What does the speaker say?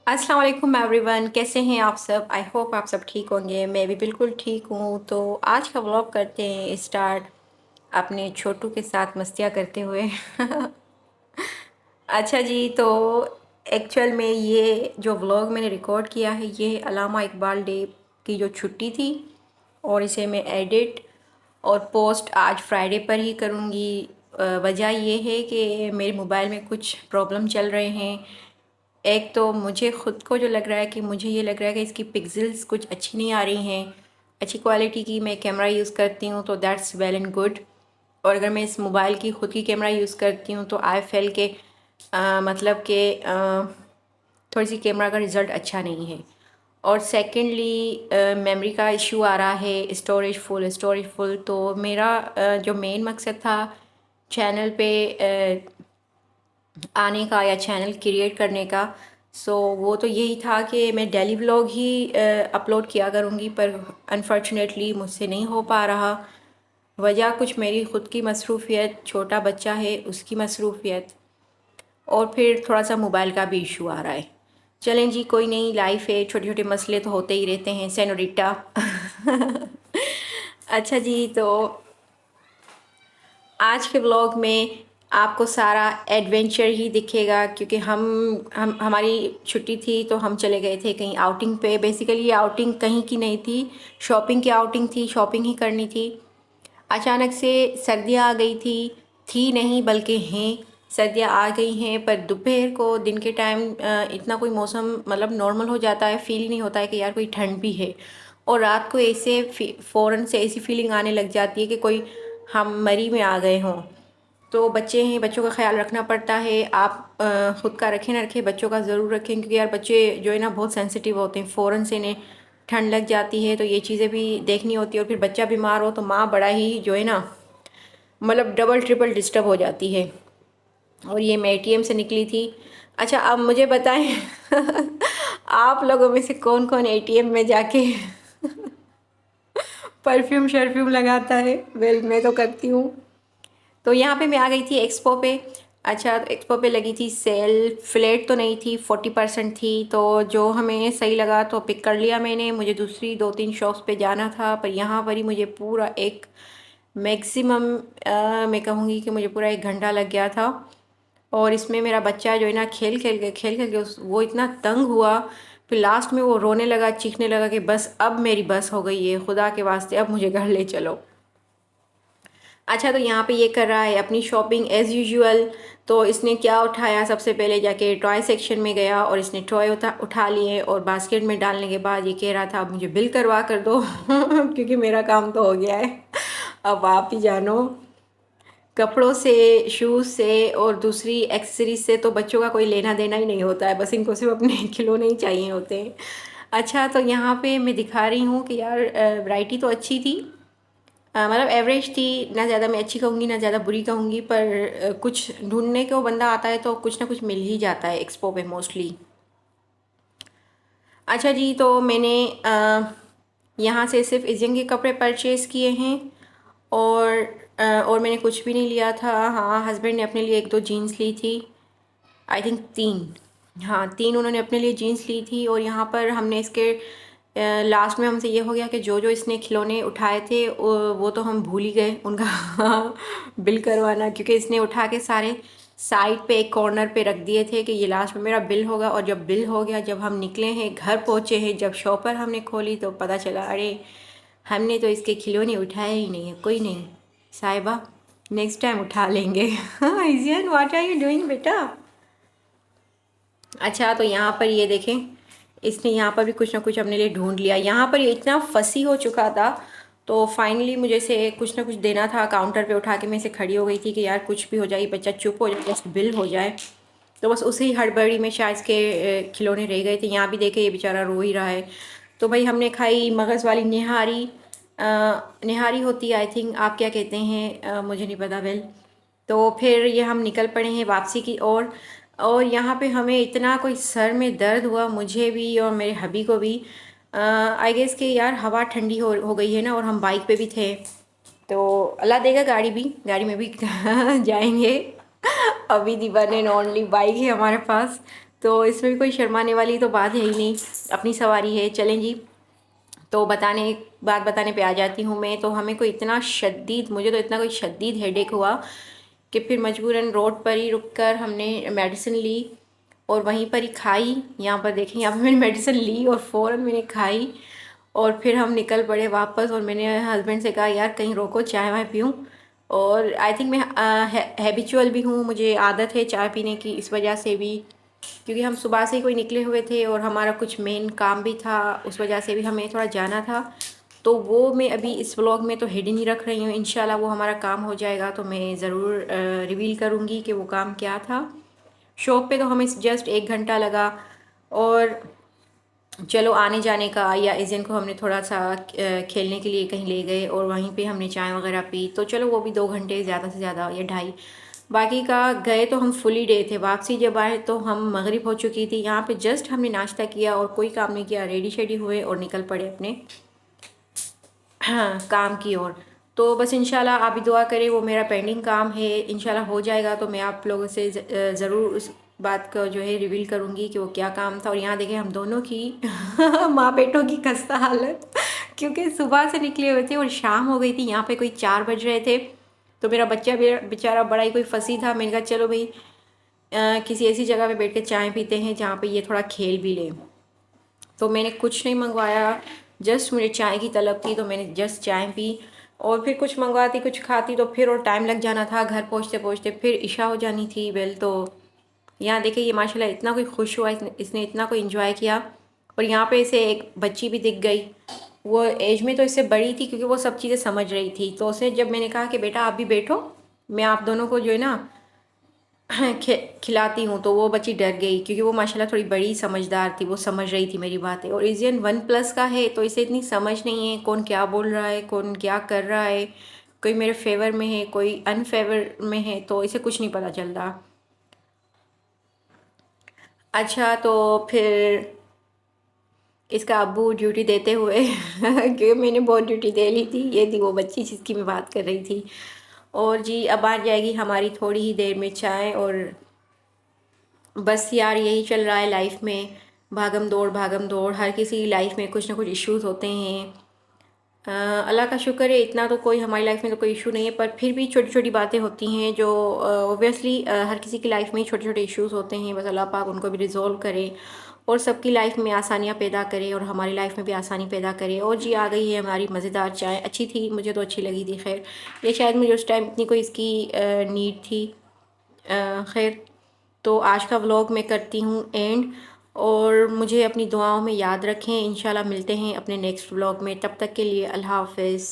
अस्सलाम वालेकुम एवरीवन, कैसे हैं आप सब। आई होप आप सब ठीक होंगे। मैं भी बिल्कुल ठीक हूँ। तो आज का व्लॉग करते हैं स्टार्ट अपने छोटू के साथ मस्तियाँ करते हुए। अच्छा जी, तो एक्चुअल में ये जो व्लॉग मैंने रिकॉर्ड किया है ये अलामा इकबाल डे की जो छुट्टी थी, और इसे मैं एडिट और पोस्ट आज फ्राइडे पर ही करूँगी। वजह ये है कि मेरे मोबाइल में कुछ प्रॉब्लम चल रहे हैं। एक तो मुझे ख़ुद को जो लग रहा है कि मुझे ये लग रहा है कि इसकी पिक्सल्स कुछ अच्छी नहीं आ रही हैं। अच्छी क्वालिटी की मैं कैमरा यूज़ करती हूँ तो दैट्स वेल एंड गुड, और अगर मैं इस मोबाइल की ख़ुद की कैमरा यूज़ करती हूँ तो आई फेल के मतलब कि थोड़ी सी कैमरा का रिज़ल्ट अच्छा नहीं है। और सेकेंडली मेमोरी का इशू आ रहा है, स्टोरेज फुल। तो मेरा जो मेन मकसद था चैनल पे आने का या चैनल क्रिएट करने का, सो वो तो यही था कि मैं डेली व्लॉग ही अपलोड किया करूँगी, पर अनफॉर्चुनेटली मुझसे नहीं हो पा रहा। वजह कुछ मेरी ख़ुद की मसरूफ़ियत, छोटा बच्चा है उसकी मसरूफ़ियत, और फिर थोड़ा सा मोबाइल का भी इशू आ रहा है। चलें जी, कोई नहीं, लाइफ है, छोटे छोटे मसले तो होते ही रहते हैं सेनोरिटा। अच्छा जी, तो आज के व्लॉग में आपको सारा एडवेंचर ही दिखेगा, क्योंकि हम हमारी छुट्टी थी तो हम चले गए थे कहीं आउटिंग पे। बेसिकली ये आउटिंग कहीं की नहीं थी, शॉपिंग की आउटिंग थी, शॉपिंग ही करनी थी। अचानक से सर्दियाँ आ गई थी नहीं बल्कि हैं, सर्दियाँ आ गई हैं, पर दोपहर को दिन के टाइम इतना कोई मौसम मतलब नॉर्मल हो जाता है, फील नहीं होता है कि यार कोई ठंड भी है। और रात को ऐसे फ़ौरन से ऐसी फीलिंग आने लग जाती है कि कोई हम मरी में आ गए हों। तो बच्चे हैं, बच्चों का ख्याल रखना पड़ता है। आप ख़ुद का रखें ना रखें, बच्चों का ज़रूर रखें, क्योंकि यार बच्चे जो है ना बहुत सेंसिटिव होते हैं, फ़ौरन से इन्हें ठंड लग जाती है। तो ये चीज़ें भी देखनी होती है, और फिर बच्चा बीमार हो तो माँ बड़ा ही जो है ना मतलब डबल ट्रिपल डिस्टर्ब हो जाती है। और ये मैं एटीएम से निकली थी। अच्छा, अब मुझे बताएं आप लोगों में से कौन कौन एटीएम में जाके परफ्यूम शर्फ्यूम लगाता है। वेल, मैं तो करती हूँ। तो यहाँ पे मैं आ गई थी एक्सपो पे। अच्छा, तो एक्सपो पे लगी थी सेल, फ्लैट तो नहीं थी, 40% थी। तो जो हमें सही लगा तो पिक कर लिया मैंने। मुझे दूसरी 2-3 शॉप्स पे जाना था, पर यहाँ पर ही मुझे पूरा एक मैक्सिमम मैं कहूँगी कि मुझे पूरा 1 घंटा लग गया था। और इसमें मेरा बच्चा जो है ना खेल खेल के वो इतना तंग हुआ, फिर लास्ट में वो रोने लगा, चीखने लगा कि बस अब मेरी बस हो गई है, खुदा के वास्ते अब मुझे घर ले चलो। अच्छा, तो यहाँ पे ये कर रहा है अपनी शॉपिंग एज़ यूजुअल। तो इसने क्या उठाया, सबसे पहले जाके टॉय सेक्शन में गया और इसने टॉय उठा लिए, और बास्केट में डालने के बाद ये कह रहा था अब मुझे बिल करवा कर दो क्योंकि मेरा काम तो हो गया है, अब आप ही जानो। कपड़ों से, शूज़ से और दूसरी एक्सेसरीज से तो बच्चों का कोई लेना देना ही नहीं होता है, बस इनको सिर्फ अपने खिलौने ही चाहिए होते हैं। अच्छा, तो यहाँ पे मैं दिखा रही हूँ कि यार वैरायटी तो अच्छी थी, मतलब एवरेज थी, ना ज़्यादा मैं अच्छी कहूँगी ना ज़्यादा बुरी कहूँगी, पर कुछ ढूंढने को बंदा आता है तो कुछ ना कुछ मिल ही जाता है एक्सपो पे मोस्टली। अच्छा जी, तो मैंने यहाँ से सिर्फ इज़ियन के कपड़े परचेज़ किए हैं, और और मैंने कुछ भी नहीं लिया था। हाँ, हस्बैंड ने अपने लिए 1-2 जीन्स ली थी, आई थिंक 3। हाँ, 3 उन्होंने अपने लिए जीन्स ली थी। और यहाँ पर हमने इसके लास्ट में हमसे ये हो गया कि जो जो इसने खिलौने उठाए थे वो तो हम भूल ही गए उनका बिल करवाना, क्योंकि इसने उठा के सारे साइड पे एक कॉर्नर पे रख दिए थे कि ये लास्ट में मेरा बिल होगा। और जब बिल हो गया, जब हम निकले हैं, घर पहुँचे हैं, जब शॉपर हमने खोली तो पता चला अरे हमने तो इसके खिलौने उठाए ही नहीं है। कोई नहीं साहिबा, नेक्स्ट टाइम उठा लेंगे। इजियन, व्हाट आर यू डूइंग बेटा। अच्छा, तो यहाँ पर ये देखें, इसने यहाँ पर भी कुछ ना कुछ अपने लिए ढूंढ लिया। यहाँ पर ये इतना फंसी हो चुका था, तो फाइनली मुझे से कुछ ना कुछ देना था। काउंटर पे उठा के मैं इसे खड़ी हो गई थी कि यार कुछ भी हो जाए, बच्चा चुप हो जाए, जस्ट बिल हो जाए। तो बस उसी हड़बड़ी में शायद इसके खिलौने रह गए थे। यहाँ भी देखे, ये बेचारा रो ही रहा है। तो भाई हमने खाई मगज़ वाली निहारी। निहारी होती है आई थिंक, आप क्या कहते हैं, मुझे नहीं पता। वेल, तो फिर ये हम निकल पड़े हैं वापसी की ओर। और यहाँ पे हमें इतना कोई सर में दर्द हुआ, मुझे भी और मेरे हबी को भी। आई गेस कि यार हवा ठंडी हो गई है ना, और हम बाइक पे भी थे, तो अल्लाह देगा गाड़ी में भी जाएंगे। अभी दी वन एंड ओनली बाइक है हमारे पास, तो इसमें भी कोई शर्माने वाली तो बात है ही नहीं, अपनी सवारी है। चलें जी, तो बात बताने पे आ जाती हूँ मैं। तो हमें कोई इतना शदीद, मुझे तो इतना कोई शदीद हेडेक हुआ कि फिर मजबूरन रोड पर ही रुक कर हमने मेडिसिन ली और वहीं पर ही खाई। यहाँ पर देखें, यहाँ पर मैंने मेडिसिन ली और फ़ौरन मैंने खाई और फिर हम निकल पड़े वापस। और मैंने हस्बैंड से कहा यार कहीं रोको, चाय वाय पीऊँ। और आई थिंक मैं हैबिचुअल भी हूँ, मुझे आदत है चाय पीने की, इस वजह से भी, क्योंकि हम सुबह से ही कोई निकले हुए थे और हमारा कुछ मेन काम भी था, उस वजह से भी हमें थोड़ा जाना था। तो वो मैं अभी इस व्लॉग में तो हिडन ही रख रही हूँ। इंशाल्लाह वो हमारा काम हो जाएगा तो मैं ज़रूर रिवील करूँगी कि वो काम क्या था। शॉप पे तो हमें जस्ट 1 घंटा लगा और चलो आने जाने का, या इज़न को हमने थोड़ा सा खेलने के लिए कहीं ले गए और वहीं पे हमने चाय वगैरह पी, तो चलो वो भी 2 घंटे ज़्यादा से ज़्यादा या ढाई। बाकी का गए तो हम फुली डे थे। वापसी जब आए तो हम मगरिब हो चुकी थी। यहाँ पे जस्ट हमने नाश्ता किया और कोई काम नहीं किया, रेडी शेडी हुए और निकल पड़े अपने हाँ काम की ओर। तो बस इंशाल्लाह आप भी दुआ करें, वो मेरा पेंडिंग काम है, इंशाल्लाह हो जाएगा तो मैं आप लोगों से ज़रूर उस बात का जो है रिवील करूँगी कि वो क्या काम था। और यहाँ देखें हम दोनों की माँ बेटों की खस्ता हालत क्योंकि सुबह से निकले हुए थे और शाम हो गई थी। यहाँ पे कोई 4 बज रहे थे। तो मेरा बच्चा बेचारा बड़ा ही कोई फंसी था। मैंने कहा चलो भाई किसी ऐसी जगह पे बैठ के चाय पीते हैं जहाँ पे ये थोड़ा खेल भी ले। तो मैंने कुछ नहीं मंगवाया, जस्ट मुझे चाय की तलब थी तो मैंने जस्ट चाय पी। और फिर कुछ मंगवाती कुछ खाती तो फिर और टाइम लग जाना था, घर पहुँचते पहुँचते फिर इशा हो जानी थी बेल। तो यहाँ देखिए ये माशाल्लाह इतना कोई खुश हुआ, इसने इतना कोई इन्जॉय किया। और यहाँ पे इसे एक बच्ची भी दिख गई, वो एज में तो इससे बड़ी थी क्योंकि वो सब चीज़ें समझ रही थी। तो उसे जब मैंने कहा कि बेटा आप भी बैठो, मैं आप दोनों को जो है ना खिलाती हूँ, तो वो बच्ची डर गई क्योंकि वो माशाल्लाह थोड़ी बड़ी समझदार थी, वो समझ रही थी मेरी बातें। और इज़ियन 1+ का है तो इसे इतनी समझ नहीं है कौन क्या बोल रहा है, कौन क्या कर रहा है, कोई मेरे फेवर में है कोई अनफेवर में है, तो इसे कुछ नहीं पता चल रहा। अच्छा तो फिर इसका अब्बू ड्यूटी देते हुए क्योंकि मैंने बहुत ड्यूटी दे ली थी, ये थी वो बच्ची जिसकी मैं बात कर रही थी। और जी अब आ जाएगी हमारी थोड़ी ही देर में चाय। और बस यार यही चल रहा है लाइफ में, भागम दौड़, हर किसी की लाइफ में कुछ ना कुछ इश्यूज होते हैं। अल्लाह का शुक्र है इतना तो कोई हमारी लाइफ में तो कोई इशू नहीं है, पर फिर भी छोटी छोटी बातें होती हैं जो ओबियसली हर किसी की लाइफ में ही छोटे छोटे इश्यूज होते हैं। बस अल्लाह पाक उनको भी रिजॉल्व करे और सबकी लाइफ में आसानियाँ पैदा करे और हमारी लाइफ में भी आसानी पैदा करे। और जी आ गई है हमारी मज़ेदार चाय, अच्छी थी, मुझे तो अच्छी लगी थी। खैर ये शायद मुझे उस टाइम इतनी कोई इसकी नीड थी। खैर तो आज का व्लॉग मैं करती हूँ एंड, और मुझे अपनी दुआओं में याद रखें। इंशाल्लाह मिलते हैं अपने नेक्स्ट व्लॉग में, तब तक के लिए अल्लाह हाफ़िज़।